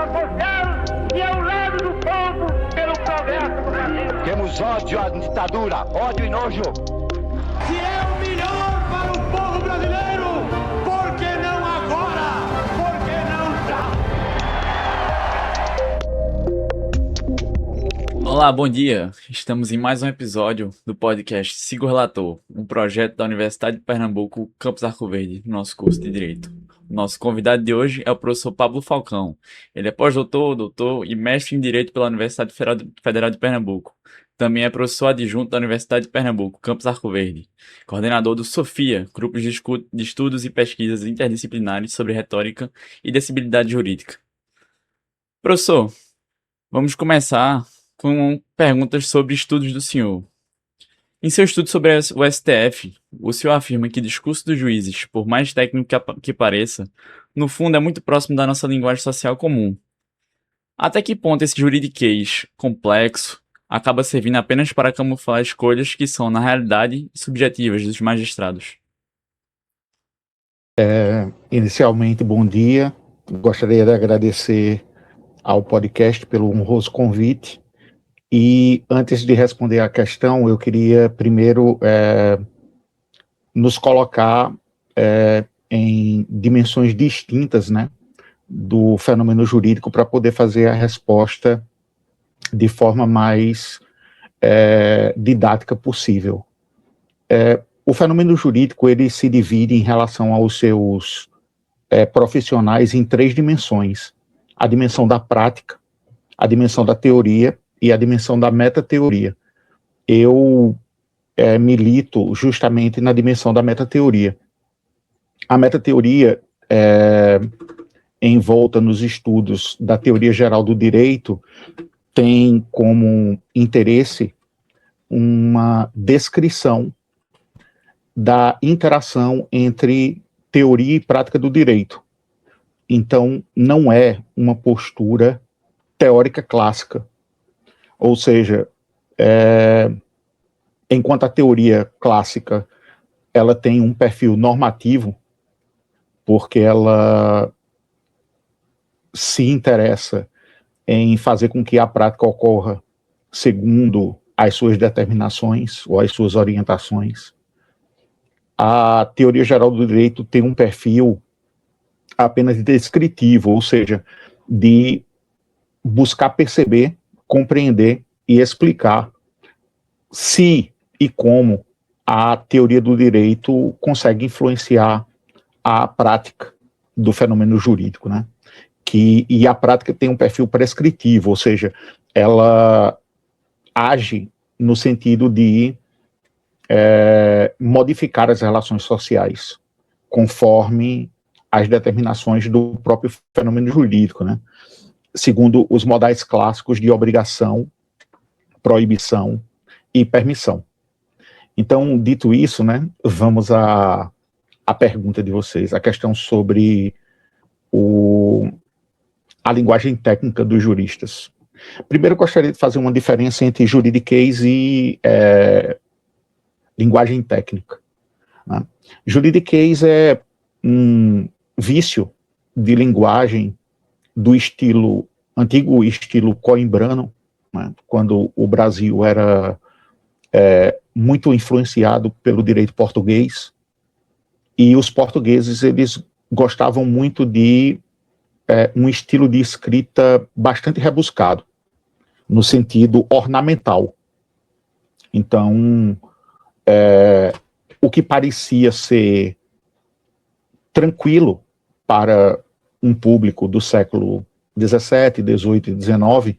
social e ao lado do povo pelo progresso do Brasil. Temos ódio à ditadura, ódio e nojo. Se é o melhor para o povo brasileiro, por que não agora? Por que não já? Olá, bom dia. Estamos em mais um episódio do podcast Siga o Relator, um projeto da Universidade de Pernambuco, Campus Arco Verde, no nosso curso de Direito. O nosso convidado de hoje é o professor Pablo Falcão. Ele é pós-doutor, doutor e mestre em Direito pela Universidade Federal de Pernambuco. Também é professor adjunto da Universidade de Pernambuco, Campus Arco Verde. Coordenador do SOFIA, Grupos de Estudos e Pesquisas Interdisciplinares sobre Retórica e Decisibilidade Jurídica. Professor, vamos começar com perguntas sobre estudos do senhor. Em seu estudo sobre o STF, o senhor afirma que o discurso dos juízes, por mais técnico que pareça, no fundo é muito próximo da nossa linguagem social comum. Até que ponto esse juridiquês complexo acaba servindo apenas para camuflar escolhas que são, na realidade, subjetivas dos magistrados? Inicialmente, bom dia. Gostaria de agradecer ao podcast pelo honroso convite. E antes de responder à questão, eu queria primeiro nos colocar em dimensões distintas, né, do fenômeno jurídico para poder fazer a resposta de forma mais didática possível. O fenômeno jurídico ele se divide em relação aos seus profissionais em três dimensões: a dimensão da prática, a dimensão da teoria e a dimensão da metateoria. Eu milito justamente na dimensão da metateoria. A metateoria envolta nos estudos da teoria geral do direito tem como interesse uma descrição da interação entre teoria e prática do direito. Então, não é uma postura teórica clássica. Ou seja, enquanto a teoria clássica ela tem um perfil normativo, porque ela se interessa em fazer com que a prática ocorra segundo as suas determinações ou as suas orientações, a teoria geral do direito tem um perfil apenas descritivo, ou seja, de buscar perceber, compreender e explicar se e como a teoria do direito consegue influenciar a prática do fenômeno jurídico, né? E a prática tem um perfil prescritivo, ou seja, ela age no sentido de modificar as relações sociais conforme as determinações do próprio fenômeno jurídico, né? Segundo os modais clássicos de obrigação, proibição e permissão. Então, dito isso, né, vamos à pergunta de vocês, a questão sobre a linguagem técnica dos juristas. Primeiro, eu gostaria de fazer uma diferença entre juridiquês e linguagem técnica, né? Juridiquês é um vício de linguagem do antigo estilo coimbrano, né, quando o Brasil era muito influenciado pelo direito português, e os portugueses eles gostavam muito de um estilo de escrita bastante rebuscado, no sentido ornamental. Então, o que parecia ser tranquilo para um público do século XVII, XVIII e XIX,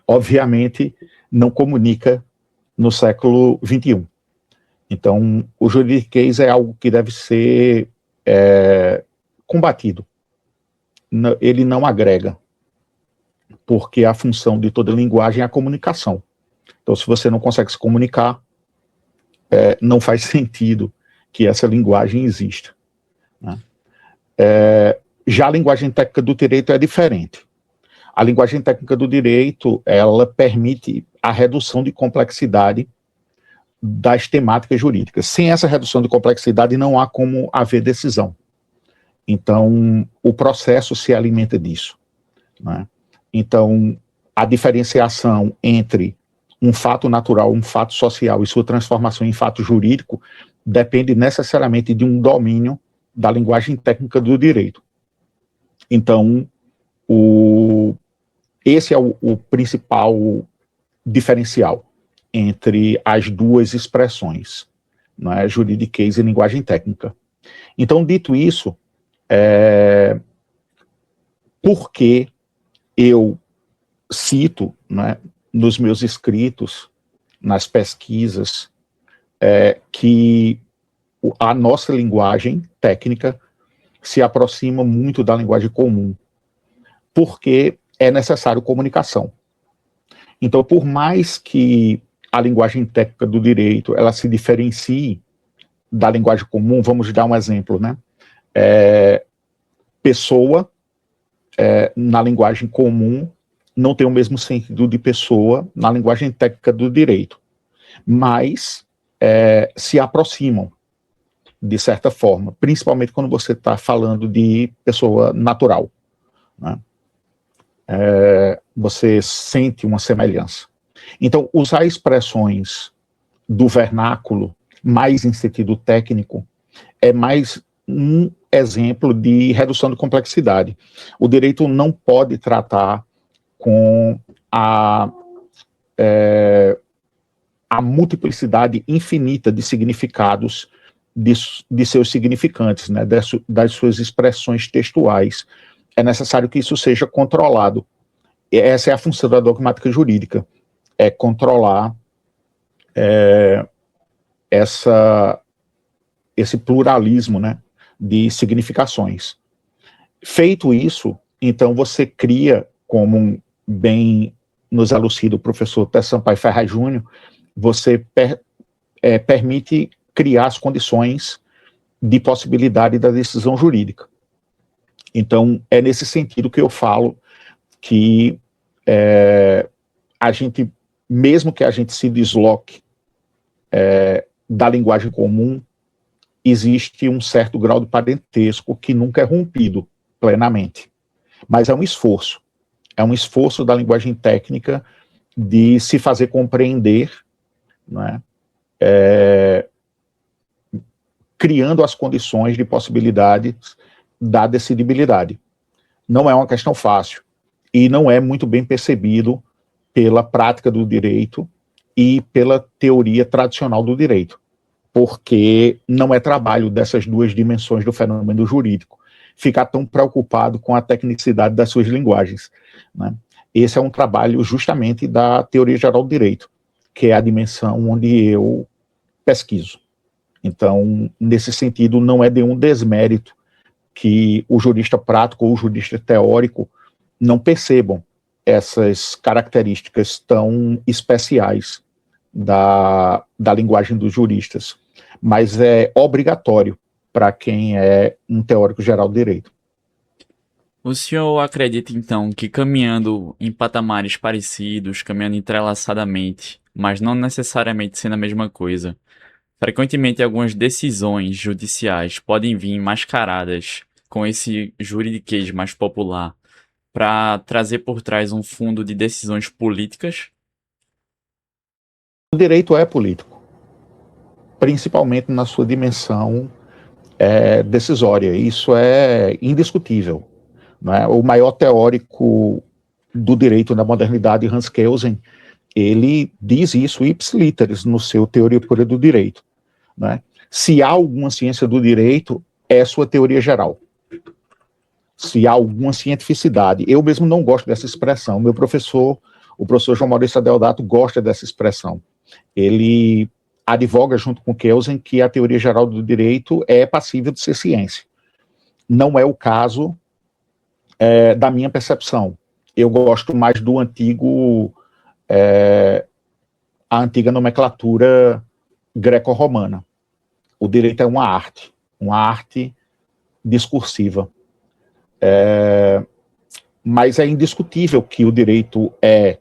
obviamente não comunica no século XXI. Então, o juridiquês é algo que deve ser combatido. Ele não agrega, porque a função de toda linguagem é a comunicação. Então, se você não consegue se comunicar, não faz sentido que essa linguagem exista, né? Já a linguagem técnica do direito é diferente. A linguagem técnica do direito, ela permite a redução de complexidade das temáticas jurídicas. Sem essa redução de complexidade, não há como haver decisão. Então, o processo se alimenta disso, né? Então, a diferenciação entre um fato natural, um fato social e sua transformação em fato jurídico depende necessariamente de um domínio da linguagem técnica do direito. Então, esse é o principal diferencial entre as duas expressões, não é? Juridiquês e linguagem técnica. Então, dito isso, por que eu cito, né, nos meus escritos, nas pesquisas, que a nossa linguagem técnica se aproxima muito da linguagem comum, porque é necessário comunicação. Então, por mais que a linguagem técnica do direito ela se diferencie da linguagem comum, vamos dar um exemplo, né? Pessoa, na linguagem comum, não tem o mesmo sentido de pessoa na linguagem técnica do direito, mas se aproximam, de certa forma, principalmente quando você está falando de pessoa natural, né? Você sente uma semelhança. Então, usar expressões do vernáculo, mais em sentido técnico, é mais um exemplo de redução de complexidade. O direito não pode tratar com a multiplicidade infinita de significados de seus significantes, né, das suas expressões textuais. É necessário que isso seja controlado. Essa é a função da dogmática jurídica, é controlar esse pluralismo, né, de significações. Feito isso, então você cria, como bem nos elucida o professor Té Sampaio Ferraz Júnior, você permite criar as condições de possibilidade da decisão jurídica. Então, é nesse sentido que eu falo que a gente, mesmo que a gente se desloque da linguagem comum, existe um certo grau de parentesco que nunca é rompido plenamente. Mas é um esforço da linguagem técnica de se fazer compreender, né, criando as condições de possibilidades da decidibilidade. Não é uma questão fácil e não é muito bem percebido pela prática do direito e pela teoria tradicional do direito, porque não é trabalho dessas duas dimensões do fenômeno jurídico ficar tão preocupado com a tecnicidade das suas linguagens, né? Esse é um trabalho justamente da teoria geral do direito, que é a dimensão onde eu pesquiso. Então, nesse sentido, não é de um desmérito que o jurista prático ou o jurista teórico não percebam essas características tão especiais da linguagem dos juristas, mas é obrigatório para quem é um teórico geral do direito. O senhor acredita, então, que caminhando em patamares parecidos, caminhando entrelaçadamente, mas não necessariamente sendo a mesma coisa, frequentemente algumas decisões judiciais podem vir mascaradas com esse juridiquês mais popular para trazer por trás um fundo de decisões políticas? O direito é político, principalmente na sua dimensão decisória. Isso é indiscutível, né? O maior teórico do direito da modernidade, Hans Kelsen, ele diz isso ipsis literis no seu Teoria Pura do Direito, né? Se há alguma ciência do direito, é sua teoria geral. Se há alguma cientificidade, eu mesmo não gosto dessa expressão, meu professor, o professor João Maurício Adeodato, gosta dessa expressão. Ele advoga junto com Kelsen que a teoria geral do direito é passível de ser ciência. Não é o caso da minha percepção. Eu gosto mais do antigo, a antiga nomenclatura greco-romana. O direito é uma arte discursiva. Mas é indiscutível que o direito é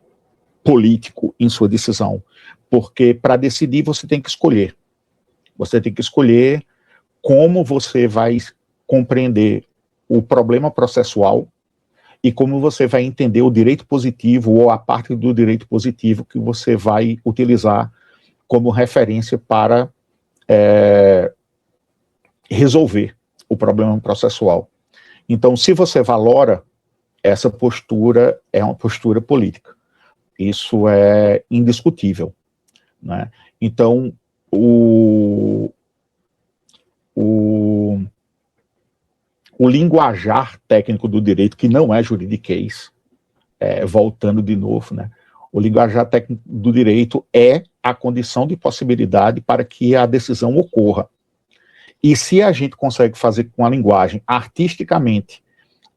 político em sua decisão, porque para decidir você tem que escolher. Você tem que escolher como você vai compreender o problema processual e como você vai entender o direito positivo ou a parte do direito positivo que você vai utilizar como referência para resolver o problema processual. Então, se você valora, essa postura é uma postura política. Isso é indiscutível, né? Então, o linguajar técnico do direito, que não é juridiquês, voltando de novo, né? O linguajar técnico do direito é a condição de possibilidade para que a decisão ocorra. E se a gente consegue fazer com a linguagem, artisticamente,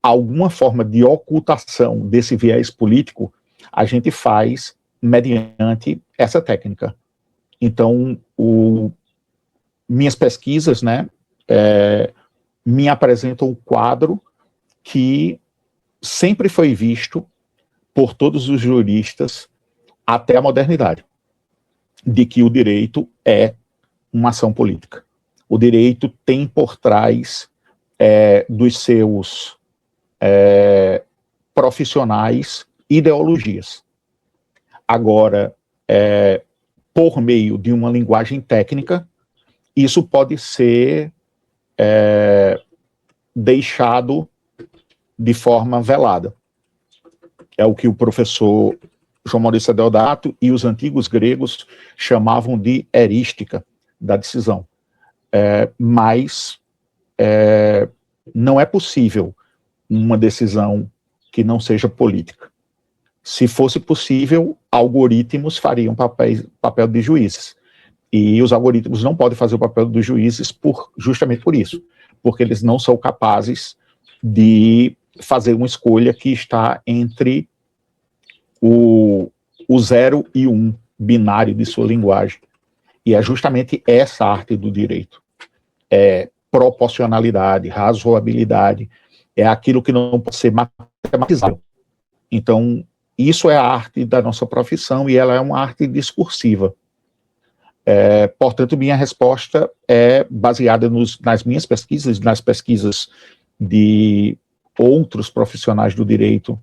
alguma forma de ocultação desse viés político, a gente faz mediante essa técnica. Então, minhas pesquisas, né, me apresentam um quadro que sempre foi visto por todos os juristas até a modernidade, de que o direito é uma ação política. O direito tem por trás dos seus profissionais ideologias. Agora, por meio de uma linguagem técnica, isso pode ser deixado de forma velada. É o que o professor João Maurício Deodato e os antigos gregos chamavam de erística da decisão. Mas não é possível uma decisão que não seja política. Se fosse possível, algoritmos fariam papel de juízes. E os algoritmos não podem fazer o papel dos juízes justamente por isso, porque eles não são capazes de fazer uma escolha que está entre o 0 e 1 binário de sua linguagem. E é justamente essa arte do direito. Proporcionalidade, razoabilidade, é aquilo que não pode ser matematizado. Então, isso é a arte da nossa profissão e ela é uma arte discursiva. Portanto, minha resposta é baseada nas minhas pesquisas, nas pesquisas de outros profissionais do direito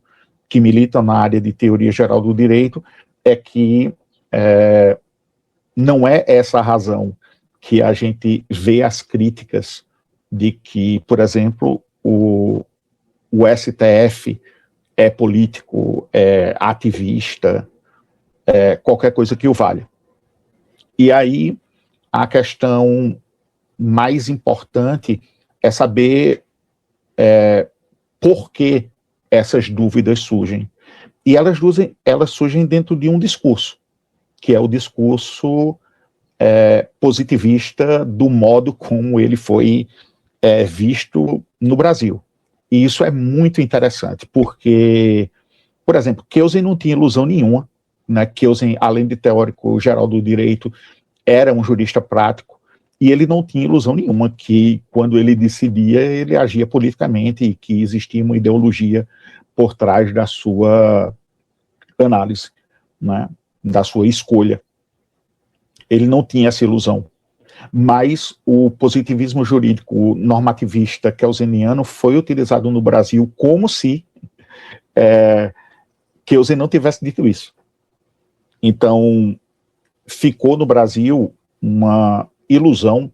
que militam na área de teoria geral do direito, é que não é essa a razão que a gente vê as críticas de que, por exemplo, o STF é político, é ativista, qualquer coisa que o valha. E aí, a questão mais importante é saber por que essas dúvidas surgem. E elas surgem dentro de um discurso, que é o discurso positivista do modo como ele foi visto no Brasil. E isso é muito interessante, porque, por exemplo, Kelsen não tinha ilusão nenhuma, né? Kelsen, além de teórico geral do direito, era um jurista prático, e ele não tinha ilusão nenhuma que, quando ele decidia, ele agia politicamente e que existia uma ideologia por trás da sua análise, né? Da sua escolha. Ele não tinha essa ilusão. Mas o positivismo jurídico normativista kelseniano foi utilizado no Brasil como se Kelsen não tivesse dito isso. Então, ficou no Brasil uma ilusão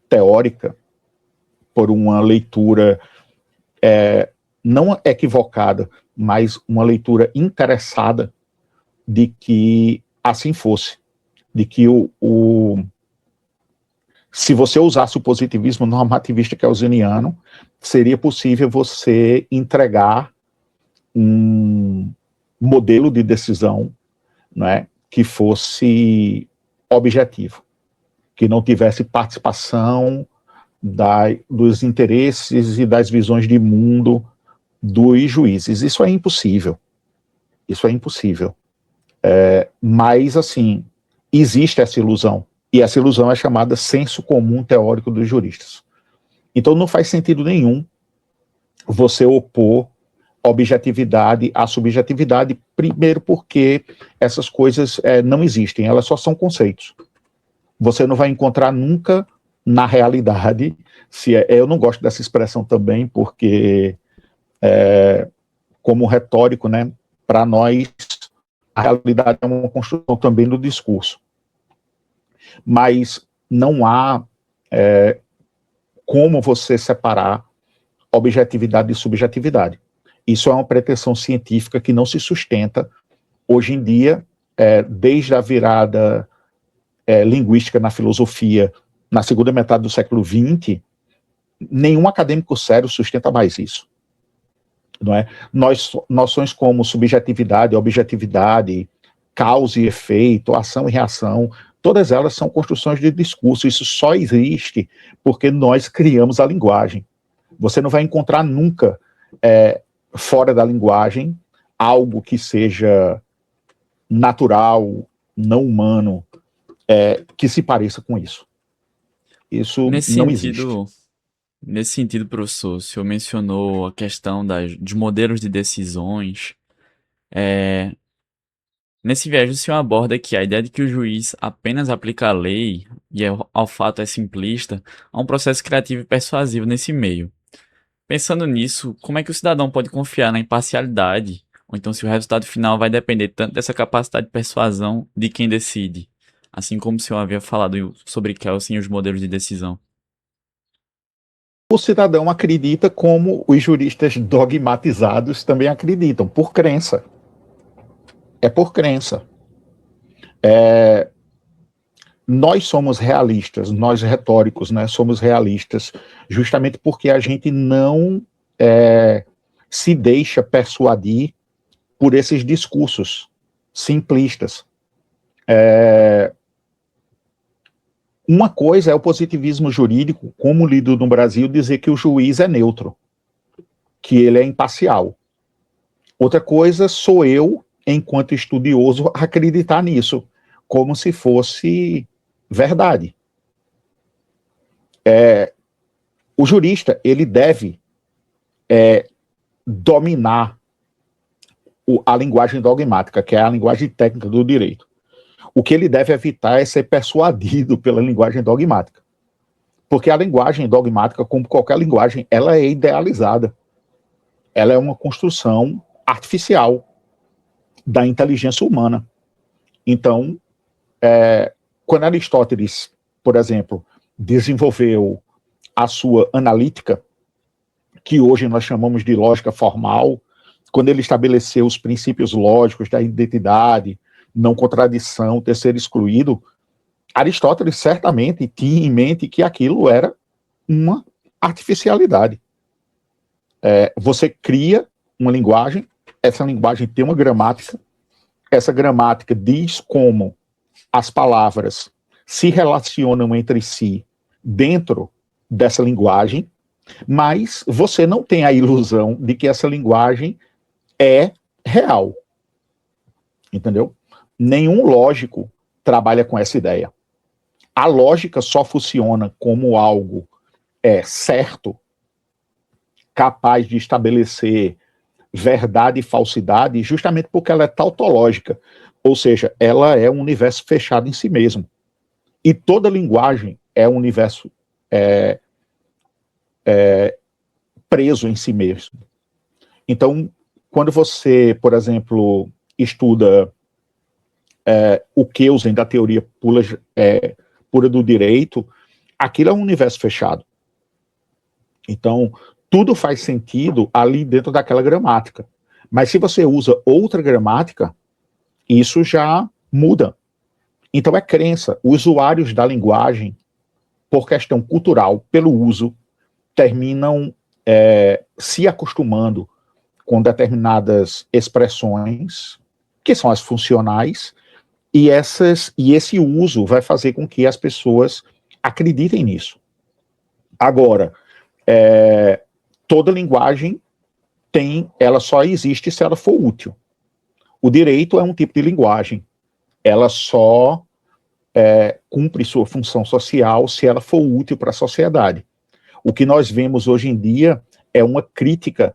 teórica por uma leitura não equivocada, mas uma leitura interessada de que assim fosse, de que se você usasse o positivismo normativista kelseniano, seria possível você entregar um modelo de decisão, né, que fosse objetivo, que não tivesse participação dos interesses e das visões de mundo dos juízes. Isso é impossível. Isso é impossível. Mas, assim, existe essa ilusão. E essa ilusão é chamada senso comum teórico dos juristas. Então não faz sentido nenhum você opor objetividade à subjetividade, primeiro porque essas coisas não existem, elas só são conceitos. Você não vai encontrar nunca na realidade, eu não gosto dessa expressão também, porque como retórico, né, para nós, a realidade é uma construção também do discurso. Mas não há como você separar objetividade e subjetividade. Isso é uma pretensão científica que não se sustenta hoje em dia, desde a virada linguística na filosofia, na segunda metade do século XX, nenhum acadêmico sério sustenta mais isso. Não é? Noções como subjetividade, objetividade, causa e efeito, ação e reação, todas elas são construções de discurso. Isso só existe porque nós criamos a linguagem. Você não vai encontrar nunca, fora da linguagem, algo que seja natural, não humano, que se pareça com isso. Isso não existe. Nesse sentido, professor, o senhor mencionou a questão dos modelos de decisões. Nesse viés, o senhor aborda que a ideia de que o juiz apenas aplica a lei, e ao fato é simplista, há um processo criativo e persuasivo nesse meio. Pensando nisso, como é que o cidadão pode confiar na imparcialidade, ou então se o resultado final vai depender tanto dessa capacidade de persuasão de quem decide, assim como o senhor havia falado sobre Kelsen e os modelos de decisão? O cidadão acredita como os juristas dogmatizados também acreditam, por crença. É por crença. Nós somos realistas, nós retóricos, né, somos realistas, justamente porque a gente não se deixa persuadir por esses discursos simplistas. Uma coisa é o positivismo jurídico, como lido no Brasil, dizer que o juiz é neutro, que ele é imparcial. Outra coisa sou eu, enquanto estudioso, acreditar nisso, como se fosse verdade. O jurista, ele deve dominar a linguagem dogmática, que é a linguagem técnica do direito. O que ele deve evitar é ser persuadido pela linguagem dogmática. Porque a linguagem dogmática, como qualquer linguagem, ela é idealizada. Ela é uma construção artificial da inteligência humana. Então, quando Aristóteles, por exemplo, desenvolveu a sua analítica, que hoje nós chamamos de lógica formal, quando ele estabeleceu os princípios lógicos da identidade, não contradição, terceiro excluído, Aristóteles certamente tinha em mente que aquilo era uma artificialidade. Você cria uma linguagem, essa linguagem tem uma gramática, essa gramática diz como as palavras se relacionam entre si dentro dessa linguagem, mas você não tem a ilusão de que essa linguagem é real. Entendeu? Nenhum lógico trabalha com essa ideia. A lógica só funciona como algo certo, capaz de estabelecer verdade e falsidade, justamente porque ela é tautológica, ou seja, ela é um universo fechado em si mesmo. E toda linguagem é um universo preso em si mesmo. Então, quando você, por exemplo, estuda o Kelsen da teoria pura do direito, aquilo é um universo fechado. Então, tudo faz sentido ali dentro daquela gramática. Mas se você usa outra gramática, isso já muda. Então é crença. Usuários da linguagem, por questão cultural, pelo uso, terminam se acostumando com determinadas expressões, que são as funcionais, e esse uso vai fazer com que as pessoas acreditem nisso. Agora, toda linguagem ela só existe se ela for útil. O direito é um tipo de linguagem. Ela só cumpre sua função social se ela for útil para a sociedade. O que nós vemos hoje em dia é uma crítica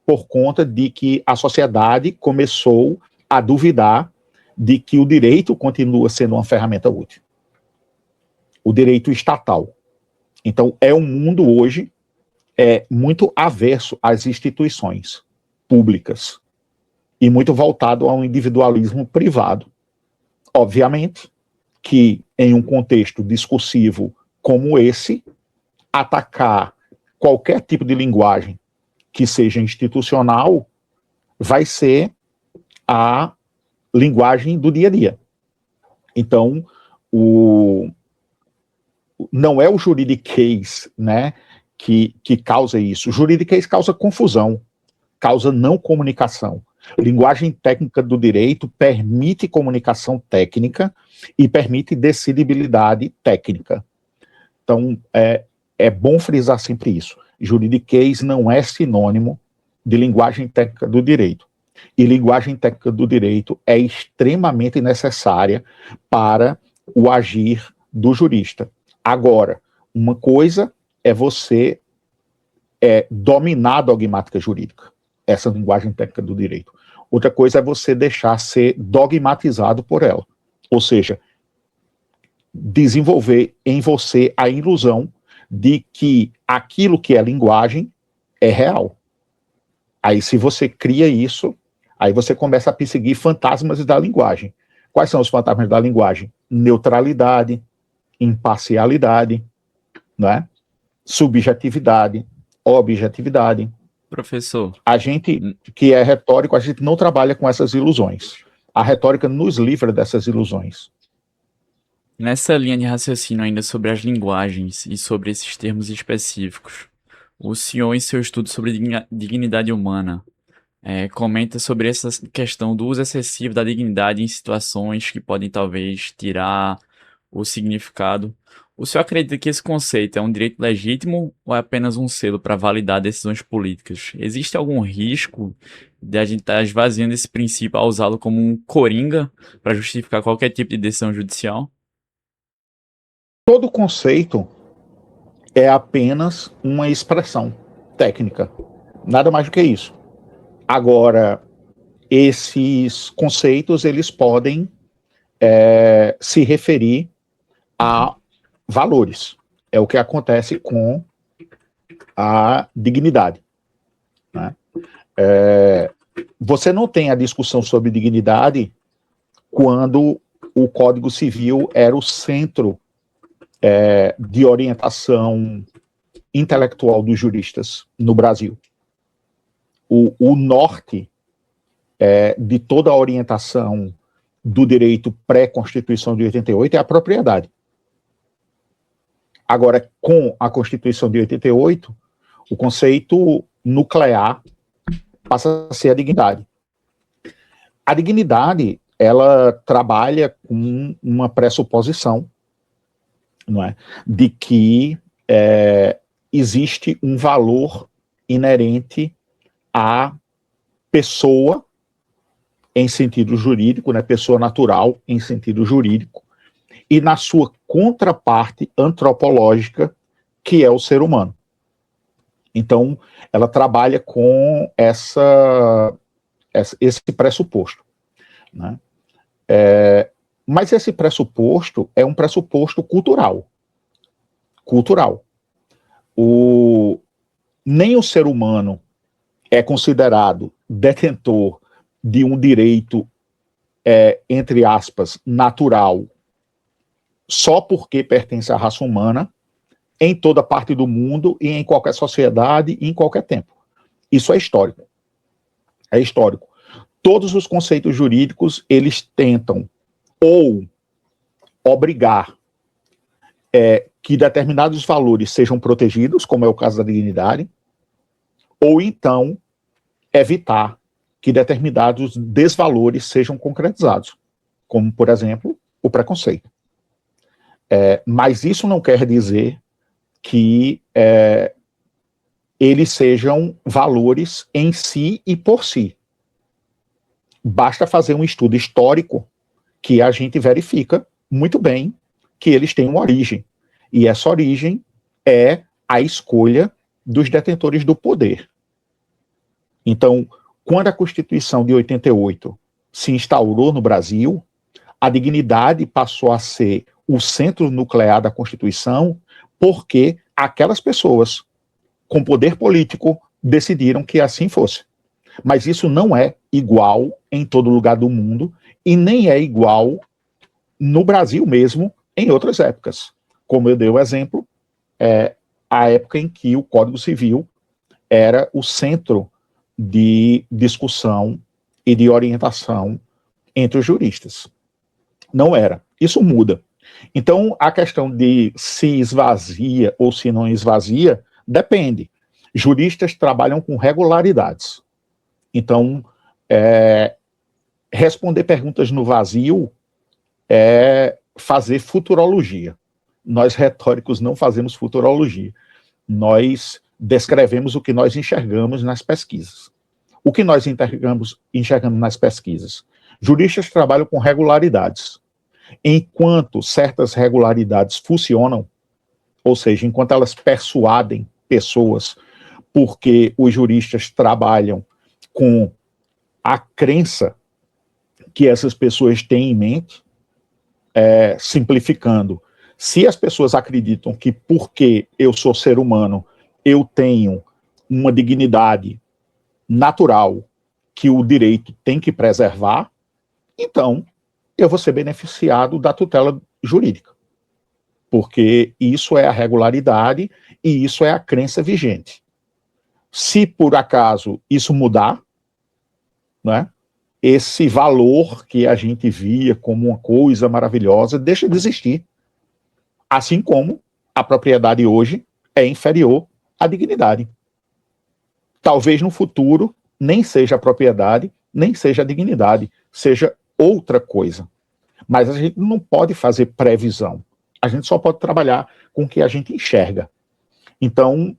por conta de que a sociedade começou a duvidar de que o direito continua sendo uma ferramenta útil. O direito estatal. Então, é um mundo hoje muito averso às instituições. públicas e muito voltado ao individualismo privado. Obviamente que, em um contexto discursivo como esse, atacar qualquer tipo de linguagem que seja institucional vai ser a linguagem do dia a dia. Então, não é o juridiquês, né, que causa isso. O juridiquês causa confusão, causa não comunicação. Linguagem técnica do direito permite comunicação técnica e permite decidibilidade técnica. Então, é bom frisar sempre isso. Juridiquês não é sinônimo de linguagem técnica do direito. E linguagem técnica do direito é extremamente necessária para o agir do jurista. Agora, uma coisa é você dominar a dogmática jurídica, essa linguagem técnica do direito. Outra coisa é você deixar ser dogmatizado por ela. Ou seja, desenvolver em você a ilusão de que aquilo que é linguagem é real. Aí, se você cria isso, aí você começa a perseguir fantasmas da linguagem. Quais são os fantasmas da linguagem? Neutralidade, imparcialidade, né? Subjetividade, objetividade. Professor, A gente que é retórico, a gente não trabalha com essas ilusões. A retórica nos livra dessas ilusões. nessa linha de raciocínio ainda sobre as linguagens e sobre esses termos específicos, o senhor, em seu estudo sobre dignidade humana, comenta sobre essa questão do uso excessivo da dignidade em situações que podem talvez tirar o significado. O senhor acredita que esse conceito é um direito legítimo ou é apenas um selo para validar decisões políticas? Existe algum risco de a gente estar esvaziando esse princípio ao usá-lo como um coringa para justificar qualquer tipo de decisão judicial? Todo conceito é apenas uma expressão técnica. Nada mais do que isso. Agora, esses conceitos, eles podem se referir a valores. É o que acontece com a dignidade, né? Você não tem a discussão sobre dignidade quando o Código Civil era o centro de orientação intelectual dos juristas no Brasil. O norte de toda a orientação do direito pré-Constituição de 88 é a propriedade. Agora, com a Constituição de 88, o conceito nuclear passa a ser a dignidade. A dignidade, ela trabalha com uma pressuposição, não é, de que existe um valor inerente à pessoa em sentido jurídico, né, pessoa natural em sentido jurídico, e na sua contraparte antropológica, que é o ser humano. Então, ela trabalha com esse pressuposto, né? Mas esse pressuposto é um pressuposto cultural. Nem o ser humano é considerado detentor de um direito, entre aspas, natural, só porque pertence à raça humana, em toda parte do mundo e em qualquer sociedade e em qualquer tempo. Isso é histórico. É histórico. Todos os conceitos jurídicos, eles tentam ou obrigar que determinados valores sejam protegidos, como é o caso da dignidade, ou então evitar que determinados desvalores sejam concretizados, como, por exemplo, o preconceito. Mas isso não quer dizer que eles sejam valores em si e por si. Basta fazer um estudo histórico que a gente verifica muito bem que eles têm uma origem. E essa origem é a escolha dos detentores do poder. Então, quando a Constituição de 88 se instaurou no Brasil, a dignidade passou a ser o centro nuclear da Constituição, porque aquelas pessoas com poder político decidiram que assim fosse. Mas isso não é igual em todo lugar do mundo e nem é igual no Brasil mesmo em outras épocas. Como eu dei o exemplo, a época em que o Código Civil era o centro de discussão e de orientação entre os juristas. Não era. Isso muda. Então, a questão de se esvazia ou se não esvazia, depende. Juristas trabalham com regularidades. Então, responder perguntas no vazio é fazer futurologia. Nós, retóricos, não fazemos futurologia. Nós descrevemos o que nós enxergamos nas pesquisas. O que nós enxergamos nas pesquisas? Juristas trabalham com regularidades. Enquanto certas regularidades funcionam, ou seja, enquanto elas persuadem pessoas, porque os juristas trabalham com a crença que essas pessoas têm em mente, simplificando, se as pessoas acreditam que porque eu sou ser humano, eu tenho uma dignidade natural que o direito tem que preservar, então eu vou ser beneficiado da tutela jurídica, porque isso é a regularidade e isso é a crença vigente. Se por acaso isso mudar, né, esse valor que a gente via como uma coisa maravilhosa deixa de existir. Assim como a propriedade hoje é inferior à dignidade. Talvez no futuro nem seja a propriedade, nem seja a dignidade, seja outra coisa. Mas a gente não pode fazer previsão. A gente só pode trabalhar com o que a gente enxerga. Então,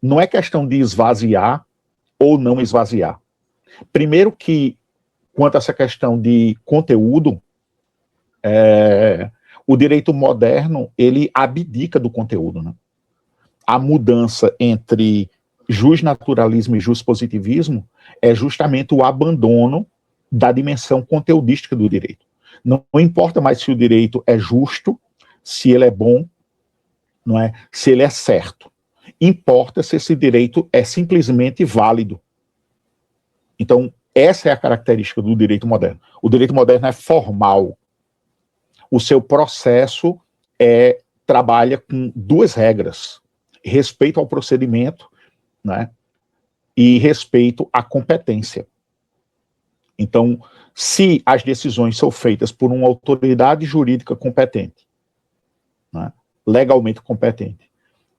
não é questão de esvaziar ou não esvaziar. Primeiro que, quanto a essa questão de conteúdo, o direito moderno, ele abdica do conteúdo, né? A mudança entre jusnaturalismo e juspositivismo é justamente o abandono da dimensão conteudística do direito. Não importa mais se o direito é justo, se ele é bom, não é? Se ele é certo. Importa se esse direito é simplesmente válido. Então, essa é a característica do direito moderno. O direito moderno é formal. O seu processo trabalha com duas regras: respeito ao procedimento, né, e respeito à competência. Então, se as decisões são feitas por uma autoridade jurídica competente, né, legalmente competente,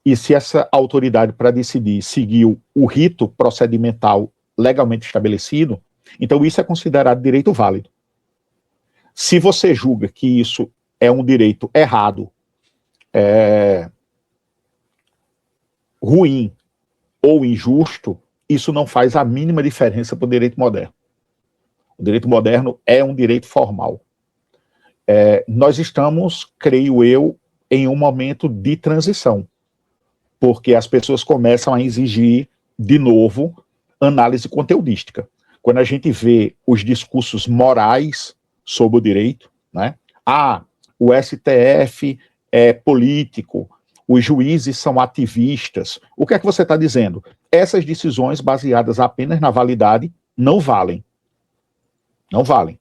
e se essa autoridade, para decidir, seguiu o rito procedimental legalmente estabelecido, então isso é considerado direito válido. Se você julga que isso é um direito errado, ruim ou injusto, isso não faz a mínima diferença para o direito moderno. O direito moderno é um direito formal. Nós estamos, creio eu, em um momento de transição, porque as pessoas começam a exigir, de novo, análise conteudística. Quando a gente vê os discursos morais sobre o direito, né? O STF é político, os juízes são ativistas. O que é que você está dizendo? Essas decisões baseadas apenas na validade não valem. Não valem.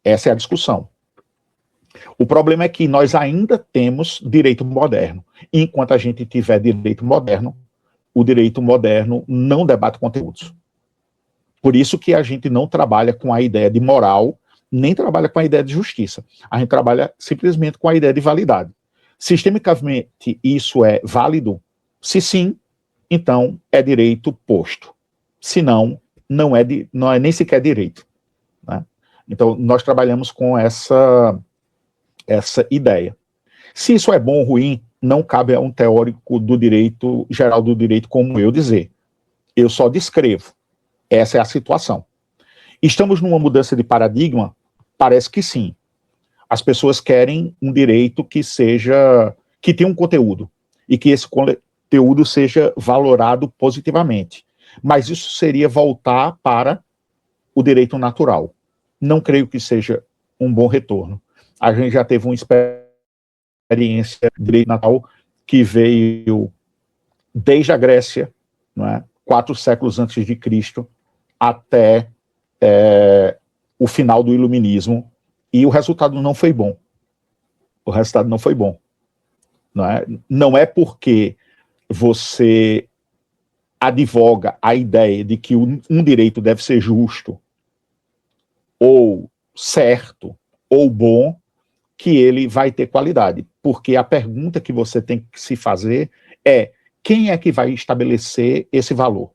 Essa é a discussão. O problema é que nós ainda temos direito moderno. E enquanto a gente tiver direito moderno, o direito moderno não debate conteúdos. Por isso que a gente não trabalha com a ideia de moral, nem trabalha com a ideia de justiça. A gente trabalha simplesmente com a ideia de validade. Sistemicamente, isso é válido? Se sim, então é direito posto. Se não, não é nem sequer direito, né? Então, nós trabalhamos com essa ideia. Se isso é bom ou ruim, não cabe a um teórico do direito, geral do direito, como eu dizer. Eu só descrevo. Essa é a situação. Estamos numa mudança de paradigma? Parece que sim. As pessoas querem um direito que tenha um conteúdo, e que esse conteúdo seja valorado positivamente. Mas isso seria voltar para o direito natural. Não creio que seja um bom retorno. A gente já teve uma experiência de direito natural que veio desde a Grécia, não é? 4 séculos antes de Cristo, até o final do Iluminismo, e o resultado não foi bom. O resultado não foi bom. Não é porque você advoga a ideia de que um direito deve ser justo, ou certo, ou bom, que ele vai ter qualidade. Porque a pergunta que você tem que se fazer é: quem é que vai estabelecer esse valor?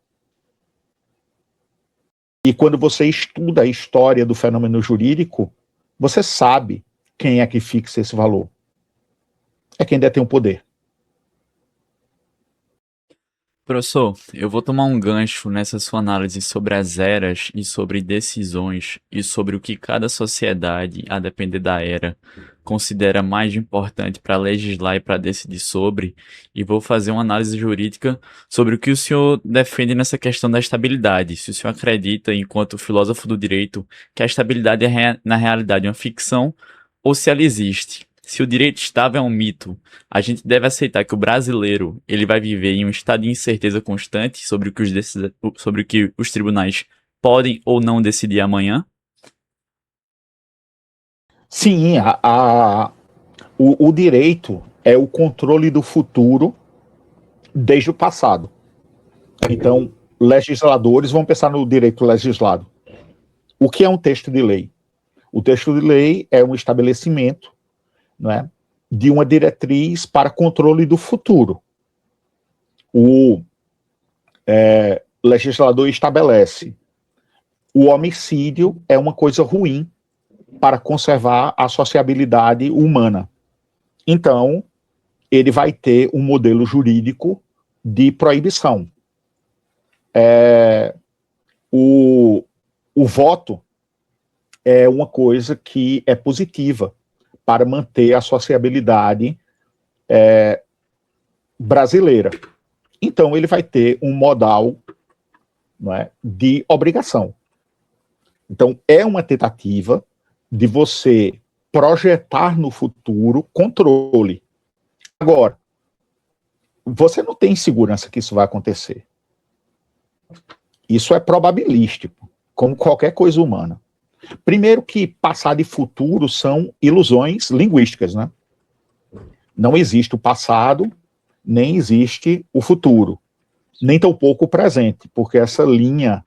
E quando você estuda a história do fenômeno jurídico, você sabe quem é que fixa esse valor. É quem detém o poder. Professor, eu vou tomar um gancho nessa sua análise sobre as eras e sobre decisões e sobre o que cada sociedade, a depender da era, considera mais importante para legislar e para decidir sobre, e vou fazer uma análise jurídica sobre o que o senhor defende nessa questão da estabilidade. Se o senhor acredita, enquanto filósofo do direito, que a estabilidade é na realidade uma ficção ou se ela existe. Se o direito estável é um mito, a gente deve aceitar que o brasileiro ele vai viver em um estado de incerteza constante sobre o que os tribunais podem ou não decidir amanhã? Sim, o direito é o controle do futuro desde o passado. Então, legisladores vão pensar no direito legislado. O que é um texto de lei? O texto de lei é um estabelecimento, não é, de uma diretriz para controle do futuro. O legislador estabelece: o homicídio é uma coisa ruim para conservar a sociabilidade humana. Então, ele vai ter um modelo jurídico de proibição. O voto é uma coisa que é positiva para manter a sociabilidade brasileira. Então, ele vai ter um modal, não é, de obrigação. Então, é uma tentativa de você projetar no futuro controle. Agora, você não tem segurança que isso vai acontecer. Isso é probabilístico, como qualquer coisa humana. Primeiro que passado e futuro são ilusões linguísticas, né? Não existe o passado, nem existe o futuro, nem tampouco o presente, porque essa linha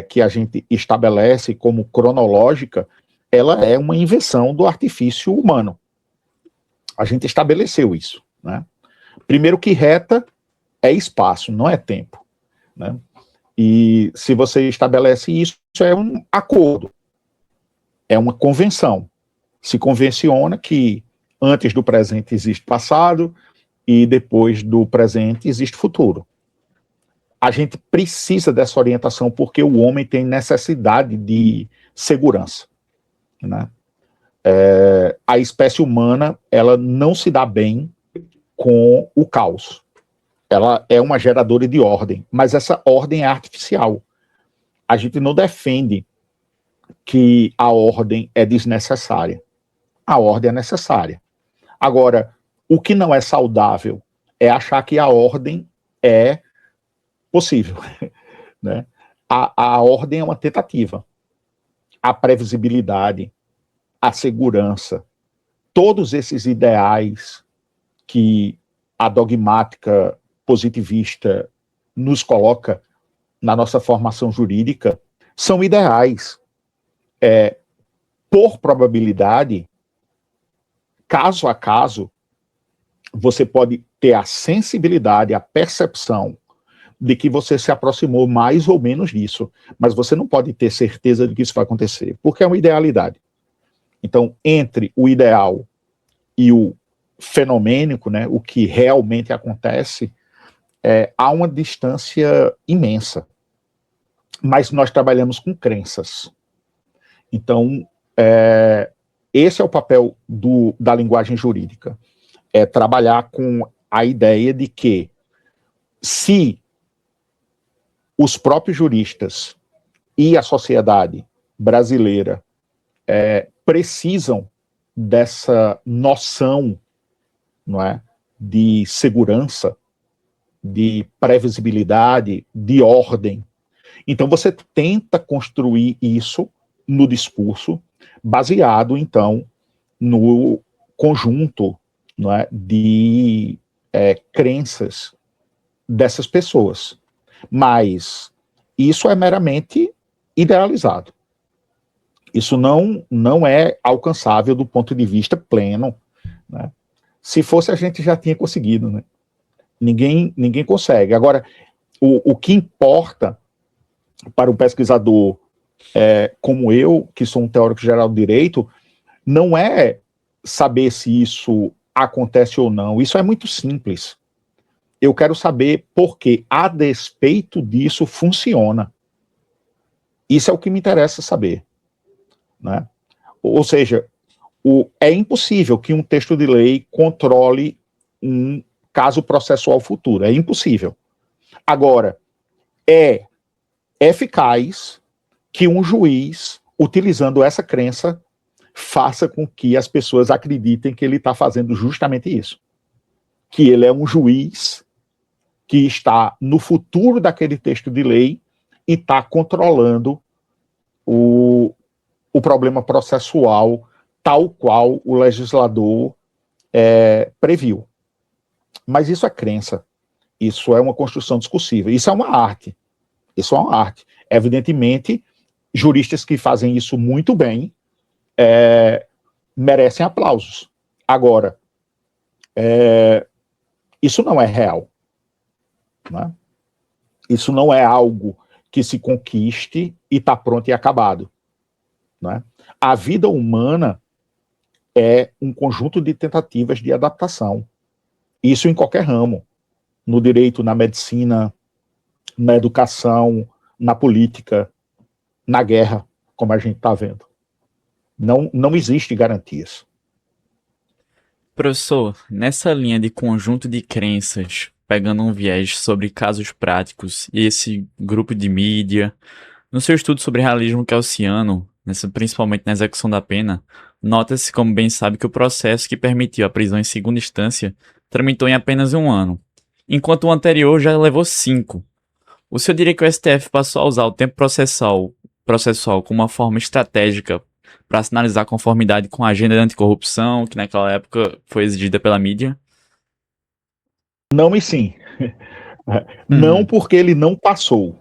que a gente estabelece como cronológica, ela é uma invenção do artifício humano. A gente estabeleceu isso, né? Primeiro que reta é espaço, não é tempo, né? E se você estabelece isso, é um acordo, é uma convenção. Se convenciona que antes do presente existe passado e depois do presente existe futuro. A gente precisa dessa orientação porque o homem tem necessidade de segurança, né? A espécie humana, ela não se dá bem com o caos. Ela é uma geradora de ordem, mas essa ordem é artificial. A gente não defende que a ordem é desnecessária. A ordem é necessária. Agora, o que não é saudável é achar que a ordem é possível, né? A ordem é uma tentativa. A previsibilidade, a segurança, todos esses ideais que a dogmática positivista nos coloca na nossa formação jurídica são ideais. Por probabilidade, caso a caso, você pode ter a sensibilidade, a percepção de que você se aproximou mais ou menos disso, mas você não pode ter certeza de que isso vai acontecer, porque é uma idealidade. Então, entre o ideal e o fenomênico, né, o que realmente acontece, há uma distância imensa. Mas nós trabalhamos com crenças. Então, esse é o papel da linguagem jurídica. É trabalhar com a ideia de que, se os próprios juristas e a sociedade brasileira precisam dessa noção, não é, de segurança, de previsibilidade, de ordem. Então você tenta construir isso no discurso, baseado, então, no conjunto, não é, de crenças dessas pessoas. Mas isso é meramente idealizado. Isso não é alcançável do ponto de vista pleno, né? Se fosse, a gente já tinha conseguido, né? Ninguém consegue. Agora, o que importa para um pesquisador como eu, que sou um teórico geral do direito, não é saber se isso acontece ou não. Isso é muito simples. Eu quero saber por que, a despeito disso, funciona. Isso é o que me interessa saber, né? Ou seja, é impossível que um texto de lei controle um caso processual futuro. É impossível. Agora, é eficaz que um juiz, utilizando essa crença, faça com que as pessoas acreditem que ele está fazendo justamente isso. Que ele é um juiz que está no futuro daquele texto de lei e está controlando o problema processual tal qual o legislador previu. Mas isso é crença. Isso é uma construção discursiva. Isso é uma arte. Isso é uma arte. Evidentemente, juristas que fazem isso muito bem merecem aplausos. Agora, isso não é real, né? Isso não é algo que se conquiste e está pronto e acabado, né? A vida humana é um conjunto de tentativas de adaptação. Isso em qualquer ramo. No direito, na medicina, na educação, na política, na guerra, como a gente está vendo. Não existe garantias. Professor, nessa linha de conjunto de crenças, pegando um viés sobre casos práticos e esse grupo de mídia, no seu estudo sobre realismo kelsciano, principalmente na execução da pena, nota-se, como bem sabe, que o processo que permitiu a prisão em segunda instância tramitou em apenas 1 ano, enquanto o anterior já levou 5. O senhor diria que o STF passou a usar o tempo processual como uma forma estratégica para sinalizar a conformidade com a agenda de anticorrupção, que naquela época foi exigida pela mídia? Não e sim. Não porque ele não passou.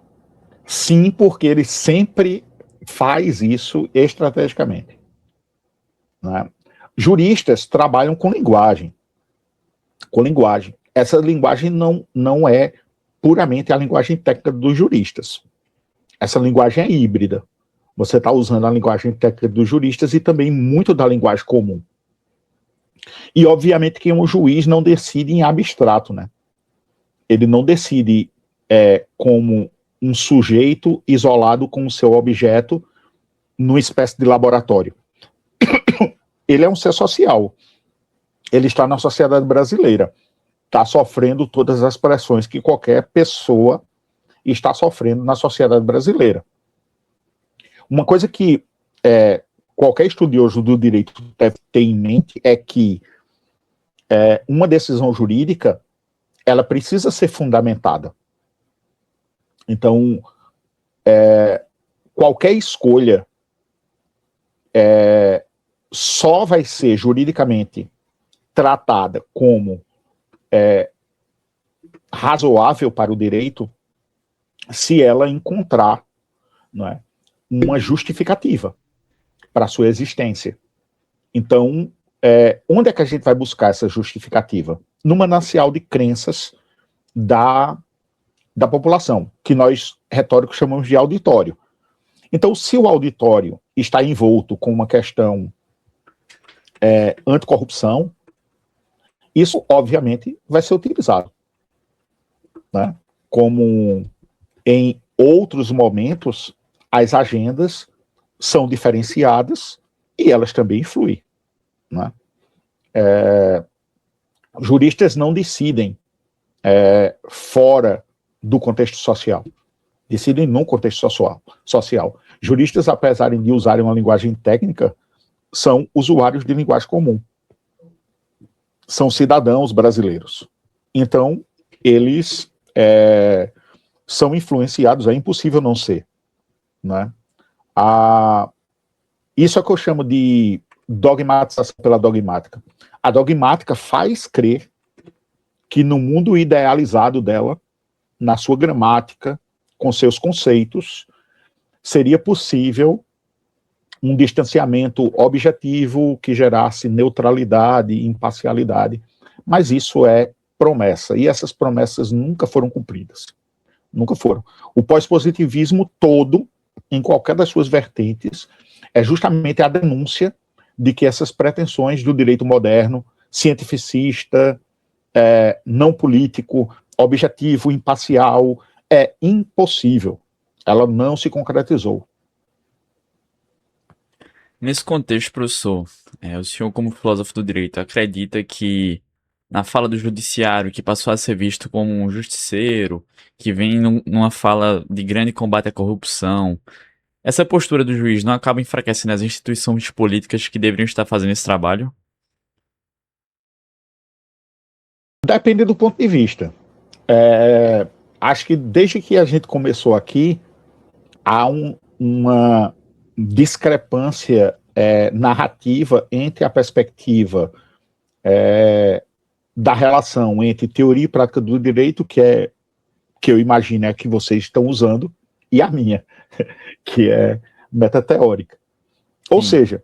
Sim porque ele sempre faz isso estrategicamente, né? Juristas trabalham com linguagem. Essa linguagem não é puramente a linguagem técnica dos juristas. Essa linguagem é híbrida. Você está usando a linguagem técnica dos juristas e também muito da linguagem comum. E, obviamente, que um juiz não decide em abstrato, né? Ele não decide como um sujeito isolado com o seu objeto numa espécie de laboratório. Ele é um ser social. Ele está na sociedade brasileira. Está sofrendo todas as pressões que qualquer pessoa está sofrendo na sociedade brasileira. Uma coisa que qualquer estudioso do direito deve ter em mente é que uma decisão jurídica ela precisa ser fundamentada. Então, qualquer escolha só vai ser juridicamente tratada como razoável para o direito se ela encontrar, não é, uma justificativa para a sua existência. Então, onde é que a gente vai buscar essa justificativa? No manancial de crenças da população, que nós, retóricos, chamamos de auditório. Então, se o auditório está envolto com uma questão anticorrupção, isso, obviamente, vai ser utilizado, né? Como em outros momentos, as agendas são diferenciadas e elas também influem, né? Juristas não decidem fora do contexto social, decidem no contexto social. Juristas, apesar de usarem uma linguagem técnica, são usuários de linguagem comum. São cidadãos brasileiros. Então, eles são influenciados, é impossível não ser, né? Isso é o que eu chamo de dogmatização pela dogmática. A dogmática faz crer que no mundo idealizado dela, na sua gramática, com seus conceitos, seria possível um distanciamento objetivo que gerasse neutralidade e imparcialidade. Mas isso é promessa, e essas promessas nunca foram cumpridas. Nunca foram. O pós-positivismo todo, em qualquer das suas vertentes, é justamente a denúncia de que essas pretensões do direito moderno, cientificista, não político, objetivo, imparcial, é impossível. Ela não se concretizou. Nesse contexto, professor, o senhor, como filósofo do direito, acredita que na fala do judiciário, que passou a ser visto como um justiceiro, que vem numa fala de grande combate à corrupção, essa postura do juiz não acaba enfraquecendo as instituições políticas que deveriam estar fazendo esse trabalho? Depende do ponto de vista. Acho que desde que a gente começou aqui, há uma discrepância narrativa entre a perspectiva da relação entre teoria e prática do direito, que eu imagino é a que vocês estão usando, e a minha, que é metateórica. Ou seja,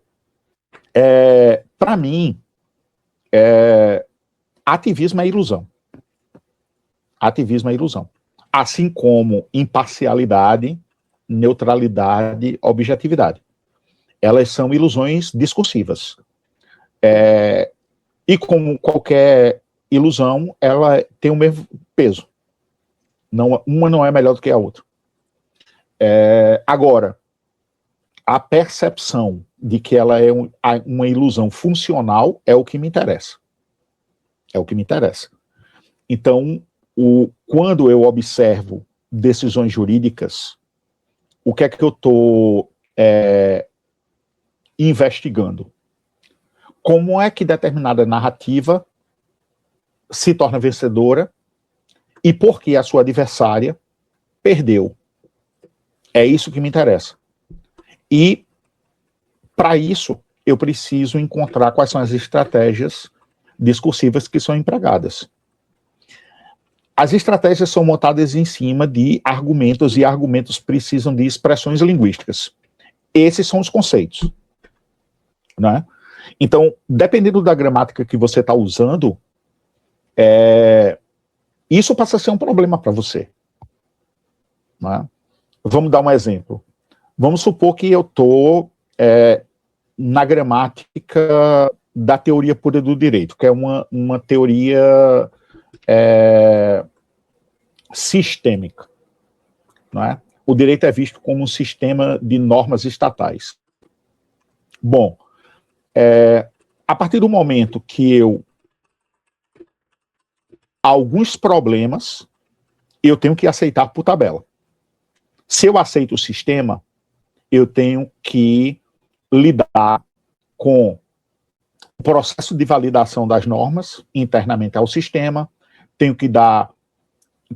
para mim, ativismo é ilusão. Ativismo é ilusão. Assim como imparcialidade, neutralidade, objetividade. Elas são ilusões discursivas. E como qualquer ilusão, ela tem o mesmo peso. Uma não é melhor do que a outra. Agora, a percepção de que ela é uma ilusão funcional é o que me interessa. É o que me interessa. Então, quando eu observo decisões jurídicas, o que é que eu estou investigando? Como é que determinada narrativa se torna vencedora e por que a sua adversária perdeu? É isso que me interessa. E, para isso, eu preciso encontrar quais são as estratégias discursivas que são empregadas. As estratégias são montadas em cima de argumentos, e argumentos precisam de expressões linguísticas. Esses são os conceitos, né? Então, dependendo da gramática que você está usando, isso passa a ser um problema para você, né? Vamos dar um exemplo. Vamos supor que eu estou na gramática da teoria pura do direito, que é uma teoria sistêmica, não é? O direito é visto como um sistema de normas estatais. Bom, a partir do momento que alguns problemas eu tenho que aceitar por tabela. Se eu aceito o sistema, eu tenho que lidar com o processo de validação das normas internamente ao sistema, tenho que dar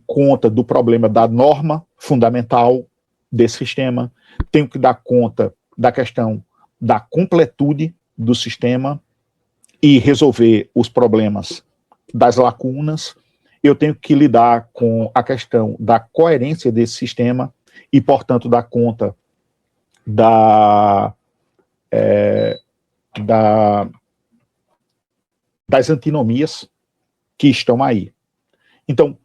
conta do problema da norma fundamental desse sistema, tenho que dar conta da questão da completude do sistema e resolver os problemas das lacunas, eu tenho que lidar com a questão da coerência desse sistema e, portanto, dar conta das antinomias que estão aí. Então,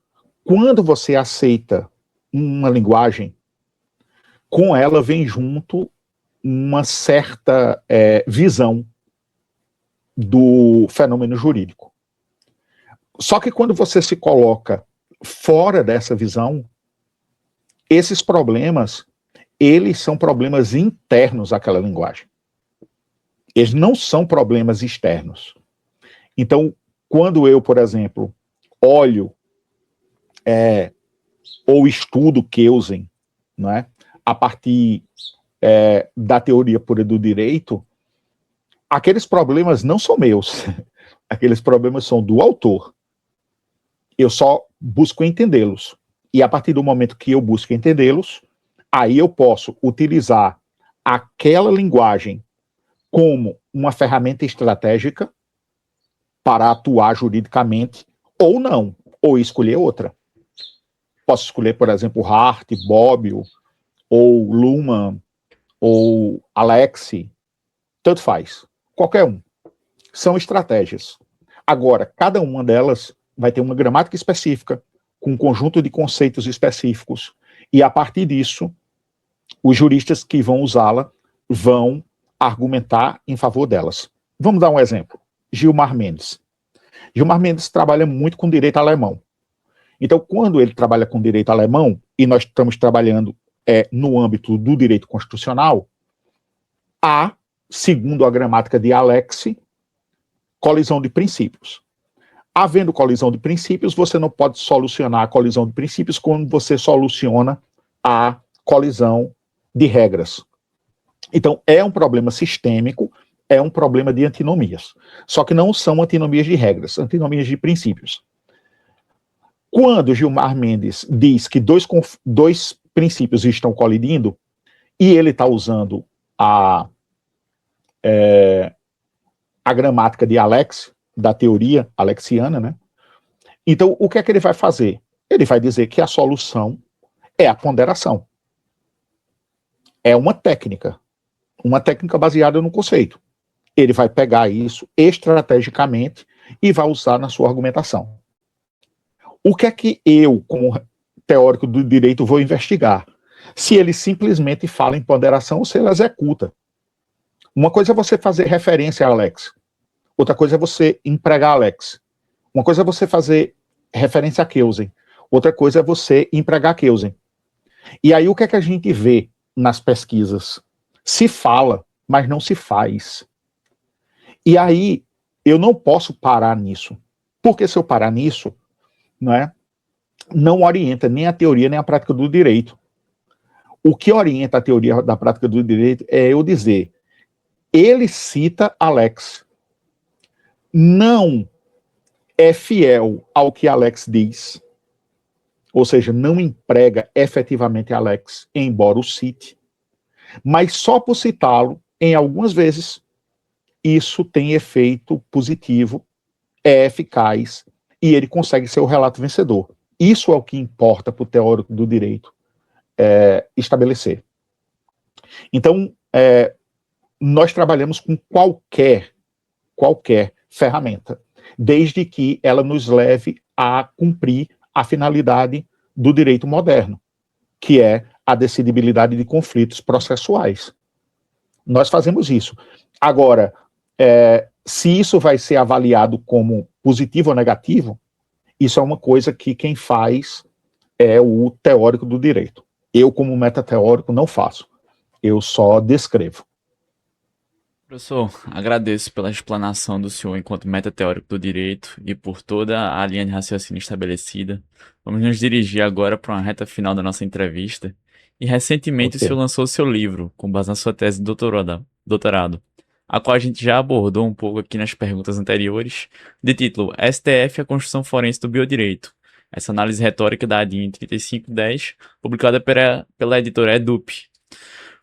quando você aceita uma linguagem, com ela vem junto uma certa visão do fenômeno jurídico. Só que quando você se coloca fora dessa visão, esses problemas, eles são problemas internos àquela linguagem. Eles não são problemas externos. Então, quando eu, por exemplo, olho ou estudo Kelsen, não é, a partir da teoria pura do direito, aqueles problemas não são meus. Aqueles problemas são do autor. Eu só busco entendê-los. E a partir do momento que eu busco entendê-los, aí eu posso utilizar aquela linguagem como uma ferramenta estratégica para atuar juridicamente, ou não, ou escolher outra. Posso escolher, por exemplo, Hart, Bobbio, ou Luhmann, ou Alexi, tanto faz, qualquer um. São estratégias. Agora, cada uma delas vai ter uma gramática específica, com um conjunto de conceitos específicos, e a partir disso, os juristas que vão usá-la vão argumentar em favor delas. Vamos dar um exemplo. Gilmar Mendes. Gilmar Mendes trabalha muito com direito alemão. Então, quando ele trabalha com direito alemão, e nós estamos trabalhando no âmbito do direito constitucional, há, segundo a gramática de Alexi, colisão de princípios. Havendo colisão de princípios, você não pode solucionar a colisão de princípios quando você soluciona a colisão de regras. Então, é um problema sistêmico, é um problema de antinomias. Só que não são antinomias de regras, antinomias de princípios. Quando Gilmar Mendes diz que dois princípios estão colidindo, e ele está usando a gramática de Alex, da teoria alexiana, né? Então, o que é que ele vai fazer? Ele vai dizer que a solução é a ponderação. É uma técnica baseada no conceito. Ele vai pegar isso estrategicamente e vai usar na sua argumentação. O que é que eu, como teórico do direito, vou investigar? Se ele simplesmente fala em ponderação ou se ele executa. Uma coisa é você fazer referência a Alex. Outra coisa é você empregar Alex. Uma coisa é você fazer referência a Kelsen. Outra coisa é você empregar Kelsen. E aí o que é que a gente vê nas pesquisas? Se fala, mas não se faz. E aí eu não posso parar nisso. Porque se eu parar nisso, não orienta nem a teoria nem a prática do direito. O que orienta a teoria da prática do direito é eu dizer, ele cita Alex, não é fiel ao que Alex diz, ou seja, não emprega efetivamente Alex, embora o cite, mas só por citá-lo, em algumas vezes, isso tem efeito positivo, é eficaz, e ele consegue ser o relato vencedor. Isso é o que importa para o teórico do direito estabelecer. Então, nós trabalhamos com qualquer ferramenta, desde que ela nos leve a cumprir a finalidade do direito moderno, que é a decidibilidade de conflitos processuais. Nós fazemos isso. Agora, se isso vai ser avaliado como positivo ou negativo, isso é uma coisa que quem faz é o teórico do direito. Eu, como metateórico, não faço. Eu só descrevo. Professor, agradeço pela explanação do senhor enquanto metateórico do direito e por toda a linha de raciocínio estabelecida. Vamos nos dirigir agora para uma reta final da nossa entrevista. E recentemente o senhor lançou seu livro, com base na sua tese de doutorado, a qual a gente já abordou um pouco aqui nas perguntas anteriores, de título STF, a Construção Forense do Biodireito. Essa análise retórica da ADIM em 3510, publicada pela editora EDUP.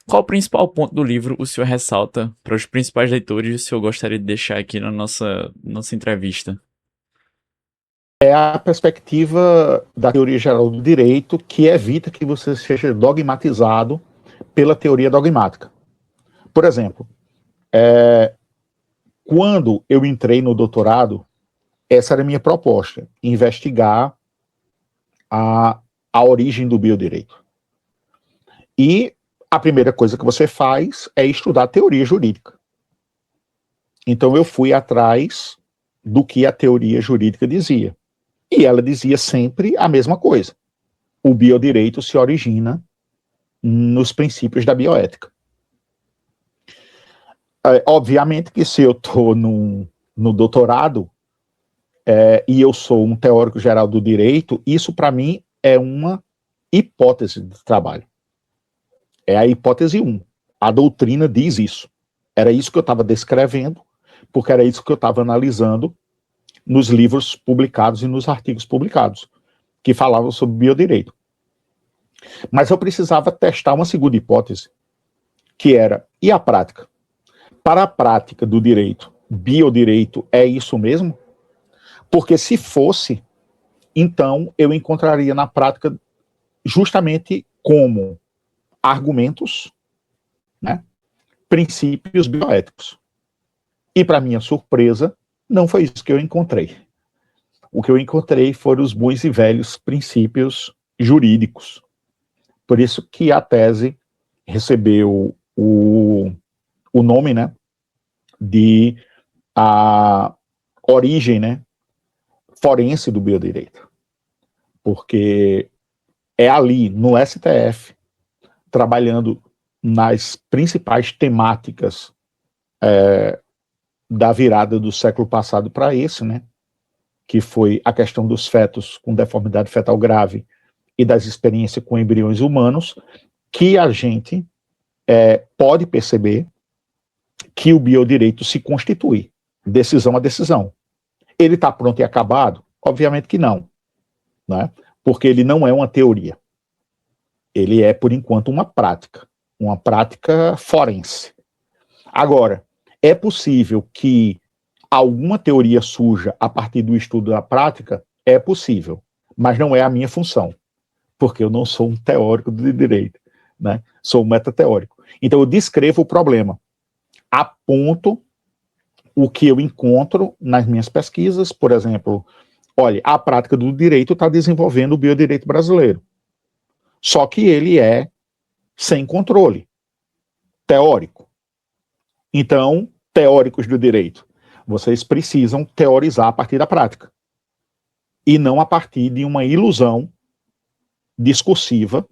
Qual o principal ponto do livro o senhor ressalta para os principais leitores e o senhor gostaria de deixar aqui na nossa entrevista? É a perspectiva da teoria geral do direito que evita que você seja dogmatizado pela teoria dogmática. Por exemplo, quando eu entrei no doutorado, essa era a minha proposta, investigar a origem do biodireito. E a primeira coisa que você faz é estudar a teoria jurídica. Então eu fui atrás do que a teoria jurídica dizia. E ela dizia sempre a mesma coisa. O biodireito se origina nos princípios da bioética. Obviamente que se eu estou no doutorado e eu sou um teórico geral do direito, isso para mim é uma hipótese de trabalho. É a hipótese 1. A doutrina diz isso. Era isso que eu estava descrevendo, porque era isso que eu estava analisando nos livros publicados e nos artigos publicados. que falavam sobre biodireito. Mas eu precisava testar uma segunda hipótese, que era, e a prática? Para a prática do direito, biodireito é isso mesmo? Porque se fosse, então eu encontraria na prática justamente como argumentos, né, princípios bioéticos. E para minha surpresa, não foi isso que eu encontrei. O que eu encontrei foram os bons e velhos princípios jurídicos. Por isso que a tese recebeu o nome, né, de a origem, né, forense do biodireito. Porque é ali, no STF, trabalhando nas principais temáticas da virada do século passado para esse, né, que foi a questão dos fetos com deformidade fetal grave e das experiências com embriões humanos, que a gente pode perceber que o biodireito se constitui, decisão a decisão. Ele está pronto e acabado? Obviamente que não, né? Porque ele não é uma teoria. Ele é, por enquanto, uma prática forense. Agora, é possível que alguma teoria surja a partir do estudo da prática? É possível, mas não é a minha função, porque eu não sou um teórico do direito, né? Sou um metateórico. Então eu descrevo o problema, aponto o que eu encontro nas minhas pesquisas, por exemplo, olha, a prática do direito está desenvolvendo o biodireito brasileiro, só que ele é sem controle teórico. Então, teóricos do direito, vocês precisam teorizar a partir da prática, e não a partir de uma ilusão discursiva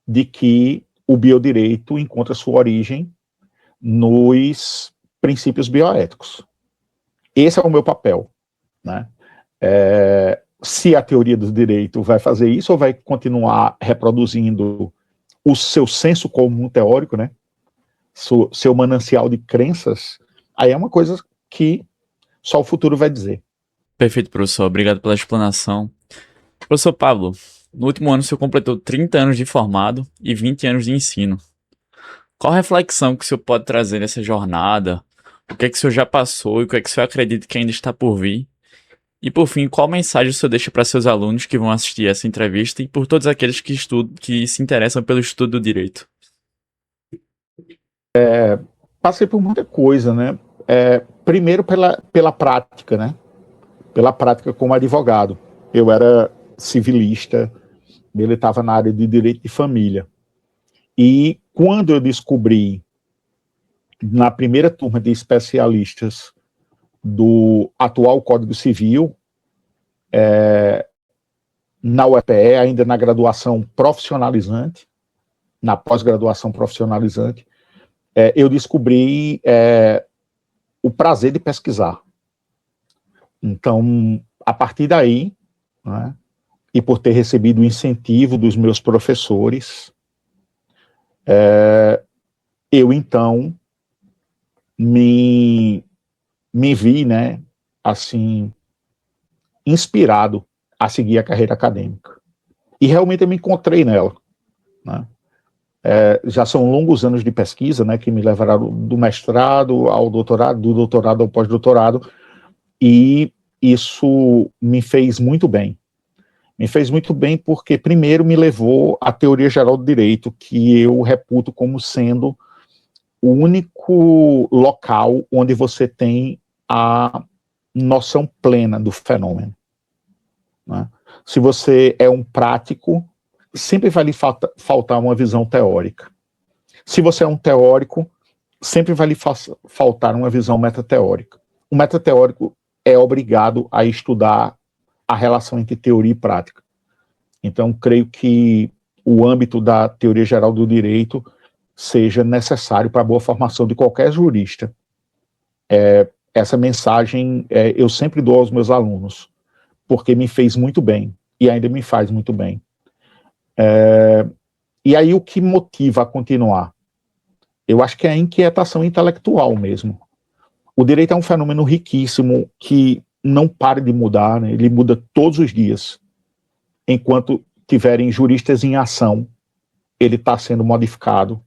de que o biodireito encontra sua origem nos princípios bioéticos. Esse é o meu papel, né? Se a teoria do direito vai fazer isso ou vai continuar reproduzindo o seu senso comum teórico, né? Seu manancial de crenças, aí é uma coisa que só o futuro vai dizer. Perfeito, professor. Obrigado pela explanação. Professor Pablo, no último ano o senhor completou 30 anos de formado e 20 anos de ensino. Qual a reflexão que o senhor pode trazer nessa jornada? O que é que o senhor já passou e o que é que o senhor acredita que ainda está por vir? E, por fim, qual mensagem o senhor deixa para seus alunos que vão assistir essa entrevista e por todos aqueles que se interessam pelo estudo do direito? Passei por muita coisa, né? Primeiro pela prática, né? Pela prática como advogado. Eu era civilista, ele estava na área de direito de família. E quando eu descobri, na primeira turma de especialistas do atual Código Civil, na UFPE, ainda na graduação profissionalizante, na pós-graduação profissionalizante, eu descobri o prazer de pesquisar. Então, a partir daí, né, e por ter recebido o incentivo dos meus professores, eu então me vi, né, assim, inspirado a seguir a carreira acadêmica. E realmente eu me encontrei nela, né? Já são longos anos de pesquisa, né, que me levaram do mestrado ao doutorado, do doutorado ao pós-doutorado, e isso me fez muito bem. Me fez muito bem porque, primeiro, me levou à teoria geral do direito, que eu reputo como sendo o único local onde você tem a noção plena do fenômeno, né? Se você é um prático, sempre vai lhe faltar uma visão teórica. Se você é um teórico, sempre vai lhe faltar uma visão metateórica. O metateórico é obrigado a estudar a relação entre teoria e prática. Então, creio que o âmbito da teoria geral do direito seja necessário para a boa formação de qualquer jurista. Essa mensagem eu sempre dou aos meus alunos, porque me fez muito bem, e ainda me faz muito bem. E aí o que motiva a continuar? Eu acho que é a inquietação intelectual mesmo. O direito é um fenômeno riquíssimo que não para de mudar, né? Ele muda todos os dias. enquanto tiverem juristas em ação, ele está sendo modificado.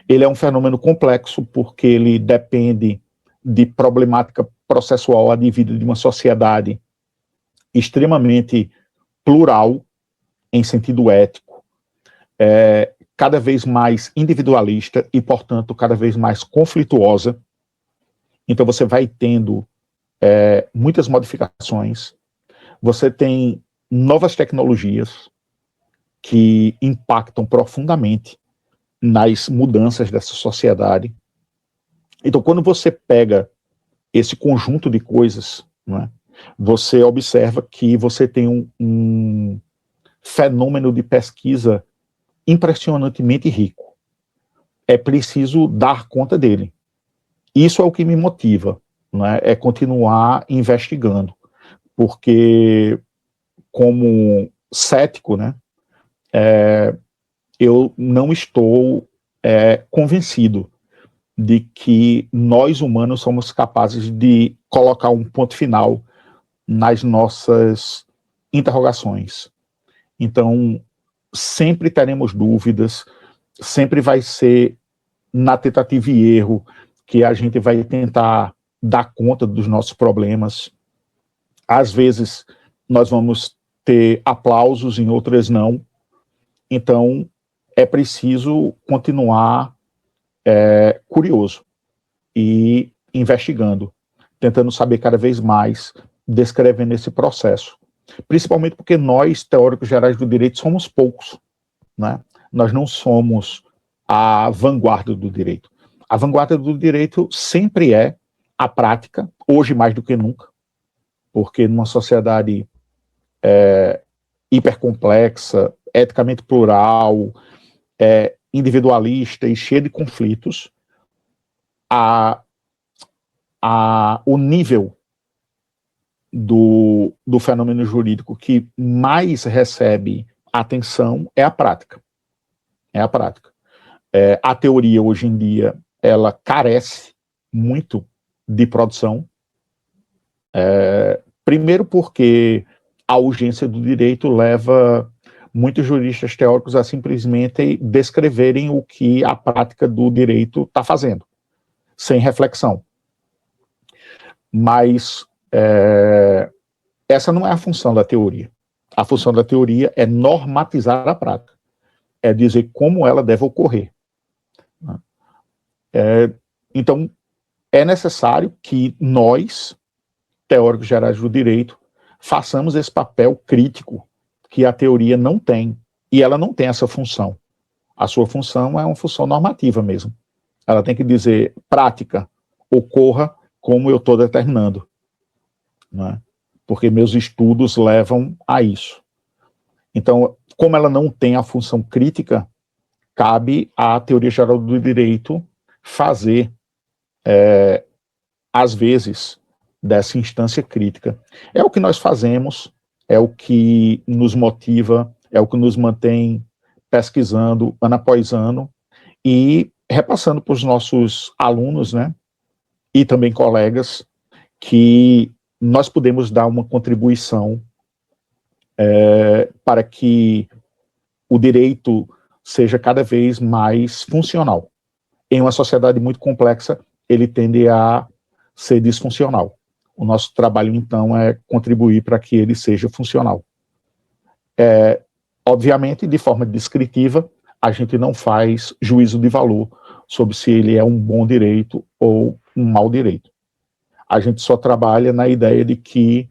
Ele é um fenômeno complexo porque ele depende de problemática processual advida de uma sociedade extremamente plural, em sentido ético, cada vez mais individualista e, portanto, cada vez mais conflituosa. Então, você vai tendo muitas modificações, você tem novas tecnologias que impactam profundamente nas mudanças dessa sociedade. Então, quando você pega esse conjunto de coisas, né, você observa que você tem um fenômeno de pesquisa impressionantemente rico. É preciso dar conta dele. Isso é o que me motiva, né, é continuar investigando, porque como cético, né, eu não estou convencido de que nós humanos somos capazes de colocar um ponto final nas nossas interrogações. Então, sempre teremos dúvidas, sempre vai ser na tentativa e erro que a gente vai tentar dar conta dos nossos problemas. Às vezes, nós vamos ter aplausos, em outras não. Então, é preciso continuar curioso e investigando, tentando saber cada vez mais, descrevendo esse processo. Principalmente porque nós, teóricos gerais do direito, somos poucos, né? Nós não somos a vanguarda do direito. A vanguarda do direito sempre é a prática, hoje mais do que nunca, porque numa sociedade hipercomplexa, eticamente plural, individualista e cheia de conflitos, o nível do fenômeno jurídico que mais recebe atenção é a prática. É a prática. A teoria, hoje em dia, ela carece muito de produção. Primeiro porque a urgência do direito leva muitos juristas teóricos a simplesmente descreverem o que a prática do direito está fazendo, sem reflexão. Mas essa não é a função da teoria. A função da teoria é normatizar a prática, é dizer como ela deve ocorrer. Então, é necessário que nós, teóricos gerais do direito, façamos esse papel crítico que a teoria não tem, e ela não tem essa função. A sua função é uma função normativa mesmo. Ela tem que dizer, prática, ocorra como eu estou determinando, né? Porque meus estudos levam a isso. Então, como ela não tem a função crítica, cabe à teoria geral do direito fazer, às vezes, dessa instância crítica. É o que nós fazemos, é o que nos motiva, é o que nos mantém pesquisando ano após ano e repassando para os nossos alunos, né, e também colegas, que nós podemos dar uma contribuição para que o direito seja cada vez mais funcional. Em uma sociedade muito complexa, ele tende a ser disfuncional. O nosso trabalho, então, é contribuir para que ele seja funcional. Obviamente, de forma descritiva, a gente não faz juízo de valor sobre se ele é um bom direito ou um mau direito. A gente só trabalha na ideia de que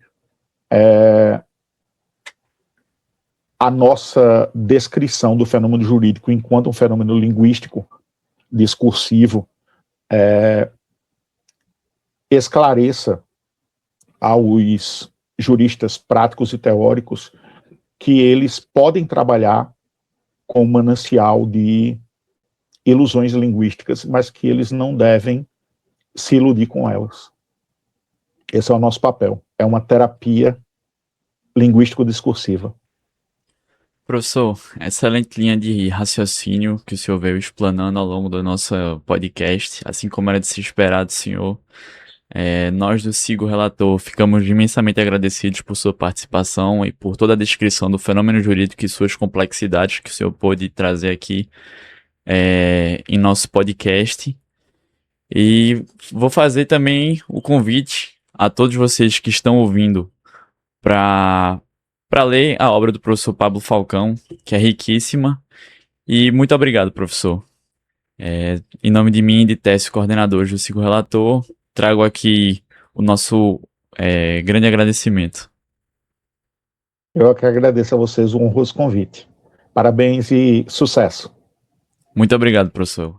a nossa descrição do fenômeno jurídico enquanto um fenômeno linguístico, discursivo, esclareça aos juristas práticos e teóricos que eles podem trabalhar com um manancial de ilusões linguísticas, mas que eles não devem se iludir com elas. Esse é o nosso papel. É uma terapia linguístico-discursiva. Professor, excelente linha de raciocínio que o senhor veio explanando ao longo do nosso podcast, assim como era de se esperar do senhor. Nós do Sigo Relator ficamos imensamente agradecidos por sua participação e por toda a descrição do fenômeno jurídico e suas complexidades que o senhor pôde trazer aqui em nosso podcast. E vou fazer também o convite a todos vocês que estão ouvindo para ler a obra do professor Pablo Falcão, que é riquíssima. E muito obrigado, professor. Em nome de mim e de Técio, coordenador do Sigo Relator, trago aqui o nosso grande agradecimento. Eu que agradeço a vocês o honroso convite. Parabéns e sucesso. Muito obrigado, professor.